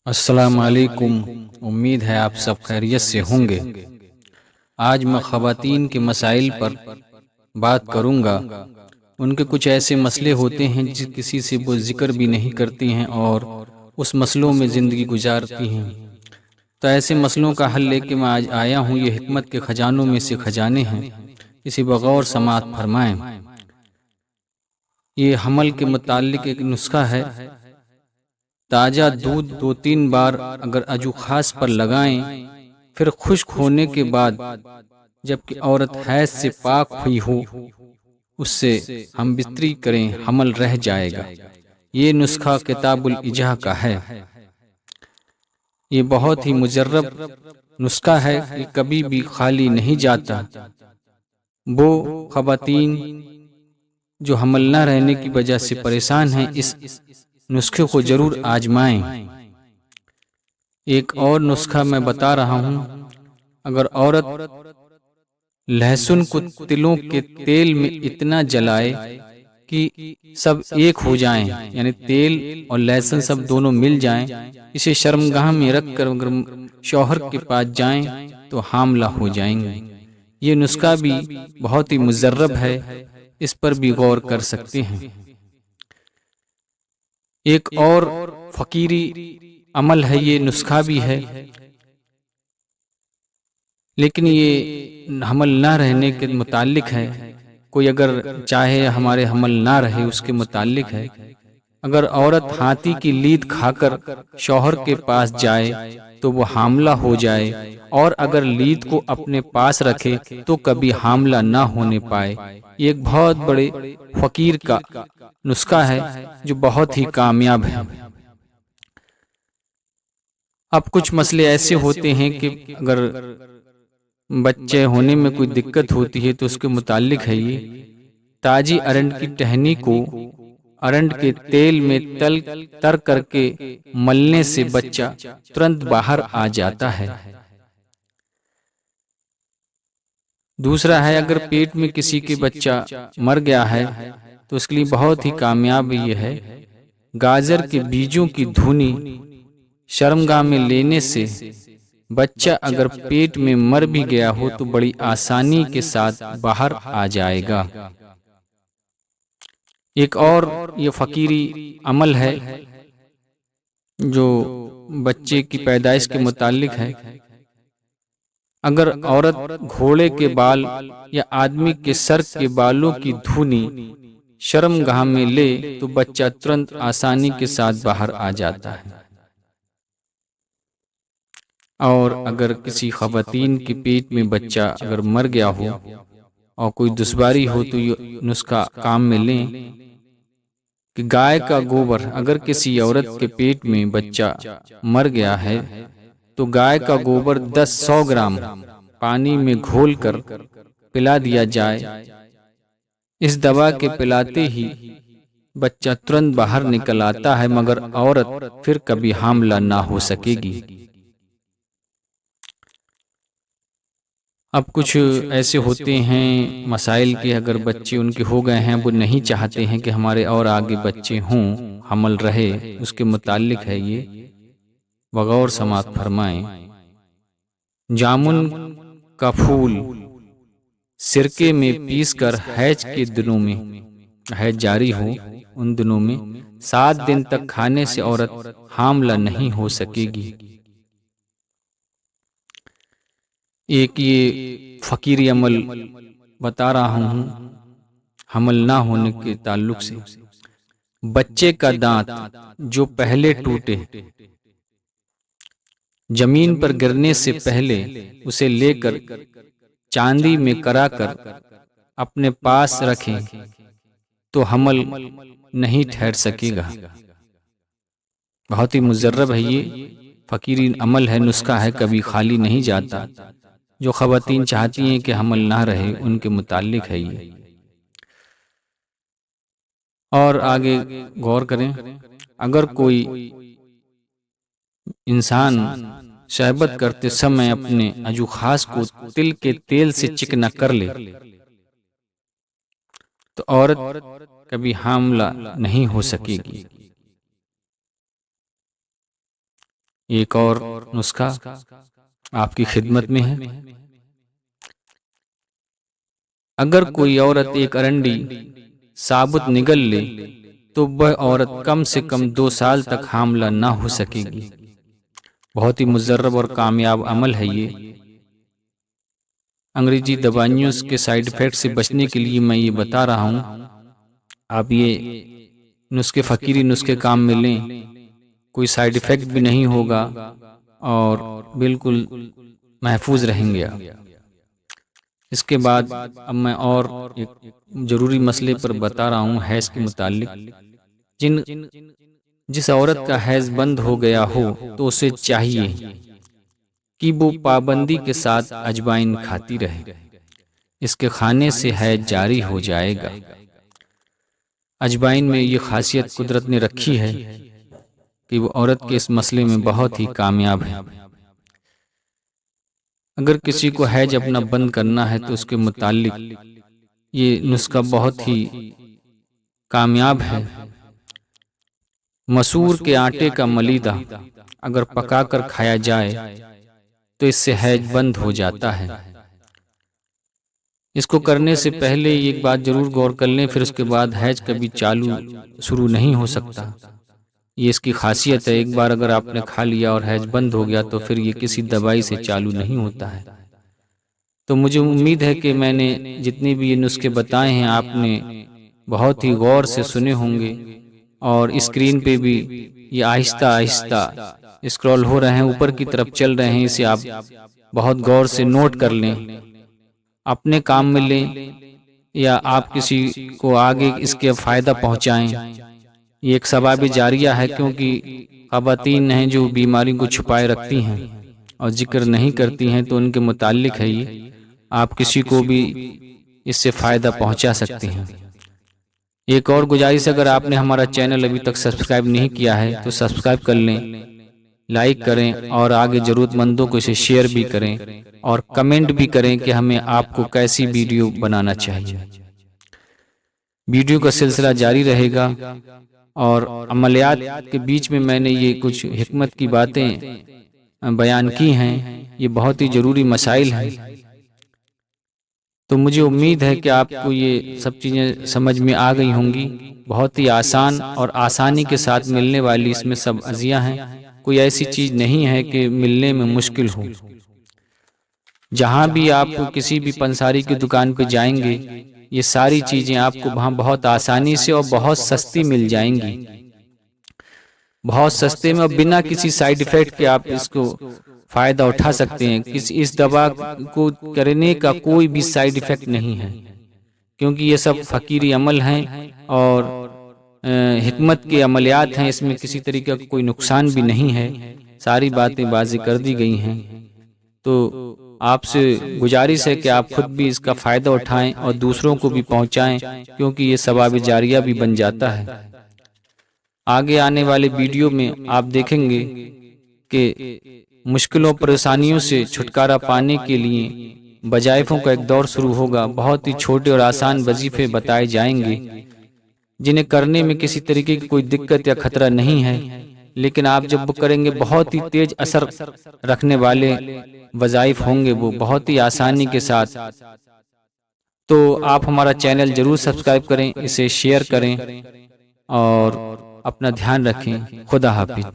अस्सलाम वालेकुम। उम्मीद है आप सब खैरियत से होंगे। आज मैं ख़वातीन के मसाइल पर बात करूंगा। उनके कुछ ऐसे मसले होते हैं जिस किसी से वो जिक्र भी नहीं करती हैं और उस मसलों में ज़िंदगी गुजारती हैं। तो ऐसे मसलों का हल लेके मैं आज आया हूँ। ये हिकमत के ख़जानों में से ख़जाने हैं, इसी बगौर समात फरमाएं। ये हमल के मुताल्लिक एक नुस्खा है। ताज़ा दूध 2-3 बार अगर अजू खास पर लगाएं, फिर खुश्क होने के बाद जबकि औरत हैज से पाक हुई हो, उससे हम बिस्तरी करें, हमल रह जाएगा। ये नुस्खा किताबुल इजाह का है। ये बहुत ही मुजर्रब नुस्खा है, ये कभी भी खाली नहीं जाता। वो ख़वातीन जो हमल न रहने की वजह से परेशान हैं, इस नुस्खे को जरूर आजमाएं। एक और नुस्खा मैं बता रहा हूँ। अगर औरत लहसुन को तिलों के तेल में इतना जलाए कि सब एक हो जाएं, यानी तेल और लहसुन सब दोनों मिल जाएं, इसे शर्मगाह में रखकर अगर शौहर के पास जाएं तो हामला हो जाएंगे। ये नुस्खा भी बहुत ही मुजर्रब है, इस पर भी गौर कर सकते हैं। एक और फकीरी अमल है, ये नुस्खा भी है, लेकिन ये हमल ना रहने के मुतालिक है। कोई अगर चाहे हमारे हमल ना रहे उसके मुतालिक है। अगर औरत हाथी की लीद खाकर शौहर के पास जाए तो वो हामला हो जाए, और अगर लीद को अपने पास रखे तो कभी हामला ना होने पाए। ये एक बहुत बड़े फकीर का नुस्खा है जो बहुत ही कामयाब है। अब कुछ मसले ऐसे होते हैं कि अगर बच्चे होने में कोई दिक्कत होती है तो उसके मुतालिक है ये। ताजी अरंड की टहनी को अरंड के तेल में तर करके मलने से बच्चा तुरंत बाहर आ जाता है। दूसरा है, अगर पेट में किसी के बच्चा मर गया है तो उसके लिए बहुत ही कामयाब ये है। गाजर के बीजों की धुनी शर्मगाह में लेने से बच्चा अगर पेट में मर भी गया हो तो बड़ी आसानी के साथ बाहर आ जाएगा। एक और ये फकीरी अमल है जो बच्चे की पैदाइश के मुतालिक है। अगर औरत घोड़े के बाल या आदमी के सर के बालों की धुनी शर्मगाह में ले तो बच्चा तुरंत आसानी के साथ बाहर आ जाता है। और अगर किसी ख़वातीन के पेट में बच्चा अगर मर गया हो और कोई दुश्वारी हो तो ये नुस्खा काम में लें कि गाय का गोबर, अगर किसी औरत के पेट में बच्चा मर गया है तो गाय का गोबर 10-100 ग्राम पानी में घोलकर पिला दिया जाए। इस दवा के पिलाते ही बच्चा तुरंत बाहर निकल आता है, मगर औरत फिर कभी हामला ना हो सकेगी। अब कुछ ऐसे होते हैं मसाइल के, अगर बच्चे उनके हो गए हैं, वो नहीं चाहते हैं कि हमारे और आगे बच्चे हों, हमल रहे, उसके मुतालिक है ये। बगौर समात फरमाएं। जामुन का फूल सिरके में पीसकर हैज के दिनों में, हैज जारी हो उन दिनों में 7 दिन तक खाने से औरत हामला नहीं हो सकेगी। एक ये फकीरी अमल बता रहा हूँ हमल ना होने के ताल्लुक से। बच्चे का दांत जो पहले टूटे, जमीन पर गिरने से पहले उसे लेकर चांदी में कराकर अपने पास रखें तो हमल नहीं ठहर सकेगा। बहुत ही मुजर्रब है ये फकीरी अमल है, नुस्खा है, कभी खाली नहीं जाता। जो ख़वातीन चाहती हैं कि हमल ना रहे उनके मुतालिक है ये। और आगे गौर करें, अगर कोई इंसान शहबत करते समय अपने अजू खास को तिल के तेल से चिकना कर ले तो औरत कभी हामला नहीं हो सकेगी। एक और नुस्खा आपकी खिदमत में है। अगर कोई औरत एक अरंडी साबुत निगल ले तो वह औरत कम से कम 2 साल तक हामला ना हो सकेगी। बहुत ही मुजर्रब और कामयाब अमल है ये। अंग्रेजी दवाइयों के साइड इफेक्ट से बचने के लिए मैं ये बता रहा हूँ। आप ये नुस्खे फकीरी नुस्खे काम में लें, कोई साइड इफेक्ट भी नहीं होगा और बिल्कुल महफूज रहेंगे आप। इसके बाद अब मैं और एक जरूरी मसले पर बता रहा हूँ हैज़ के मुतालिक। जिस औरत का हैज़ बंद हो गया हो तो उसे चाहिए कि वो पाबंदी के साथ अजवाइन खाती रहे। इसके खाने से हैज़ जारी हो जाएगा। अजवाइन में ये खासियत कुदरत ने रखी है कि वो औरत के इस मसले में बहुत ही कामयाब है। अगर किसी को हैज अपना बंद करना है तो उसके मुतालिक ये नुस्खा बहुत ही कामयाब है। मसूर के आटे का मलीदा अगर पकाकर खाया जाए तो इससे हैज बंद हो जाता है। इसको करने से पहले एक बात जरूर गौर कर लें, फिर उसके बाद हैज कभी चालू शुरू नहीं हो सकता। ये इसकी खासियत है। एक बार अगर आपने खा लिया और हैज बंद हो गया तो फिर ये किसी दवाई से चालू नहीं होता है। तो मुझे उम्मीद है कि मैंने जितने भी ये नुस्खे बताए हैं आपने बहुत ही गौर से सुने होंगे और स्क्रीन पे भी ये आहिस्ता आहिस्ता स्क्रॉल हो रहे हैं, ऊपर की तरफ चल रहे हैं। इसे आप बहुत गौर से नोट कर लें, अपने काम में लें या आप किसी को आगे इसके फ़ायदा पहुंचाएं। ये एक सवाब जारिया है, क्योंकि ख़वातीन हैं जो बीमारी को छुपाए रखती हैं और जिक्र नहीं करती हैं, तो उनके मुतालिक है ये। आप किसी को भी इससे फ़ायदा पहुंचा सकते हैं। एक और गुजारिश, अगर आपने हमारा चैनल अभी तक सब्सक्राइब नहीं किया है तो सब्सक्राइब कर लें, लाइक करें और आगे ज़रूरतमंदों को इसे शेयर भी करें और कमेंट भी करें कि हमें आपको कैसी वीडियो बनाना चाहिए। वीडियो का सिलसिला जारी रहेगा और अमलियात के बीच में मैंने ये कुछ हिकमत की बातें बयान की हैं। ये बहुत ही ज़रूरी मसाइल हैं। तो मुझे उम्मीद है कि आपको ये सब चीज़ें समझ में आ गई होंगी। बहुत ही आसान और आसानी के साथ मिलने वाली इसमें सब अज़िया हैं। कोई ऐसी चीज़ नहीं है कि मिलने में मुश्किल हो। जहाँ भी आप किसी भी पंसारी की दुकान पे जाएंगे, ये सारी चीज़ें आपको वहाँ बहुत आसानी से और बहुत सस्ती मिल जाएंगी। बहुत सस्ते में और बिना किसी साइड इफ़ेक्ट के आप इसको फ़ायदा उठा सकते हैं। इस दवा को करने का कोई भी साइड इफ़ेक्ट नहीं है, क्योंकि ये सब फ़कीरी अमल हैं और हिकमत के अमलियात हैं। इसमें किसी तरीके का कोई नुकसान भी नहीं है। सारी बातें वाज़ेह कर दी गई हैं। तो आपसे गुजारिश है कि आप खुद भी इसका फ़ायदा उठाएं और दूसरों को भी पहुंचाएं, क्योंकि ये सवाब जारिया भी बन जाता है। आगे आने वाले वीडियो में आप देखेंगे कि मुश्किलों परेशानियों से छुटकारा पाने के लिए वज़ाइफ़ों का एक दौर शुरू होगा। बहुत ही छोटे और आसान वजीफ़े बताए जाएंगे, जिन्हें करने में किसी तरीके की कोई दिक्कत या खतरा नहीं है। लेकिन आप जब वो करेंगे, बहुत ही तेज असर रखने वाले वज़ाइफ होंगे वो, बहुत ही आसानी के साथ। तो आप हमारा चैनल जरूर सब्सक्राइब करें, इसे शेयर करें और अपना ध्यान रखें। खुदा हाफिज़।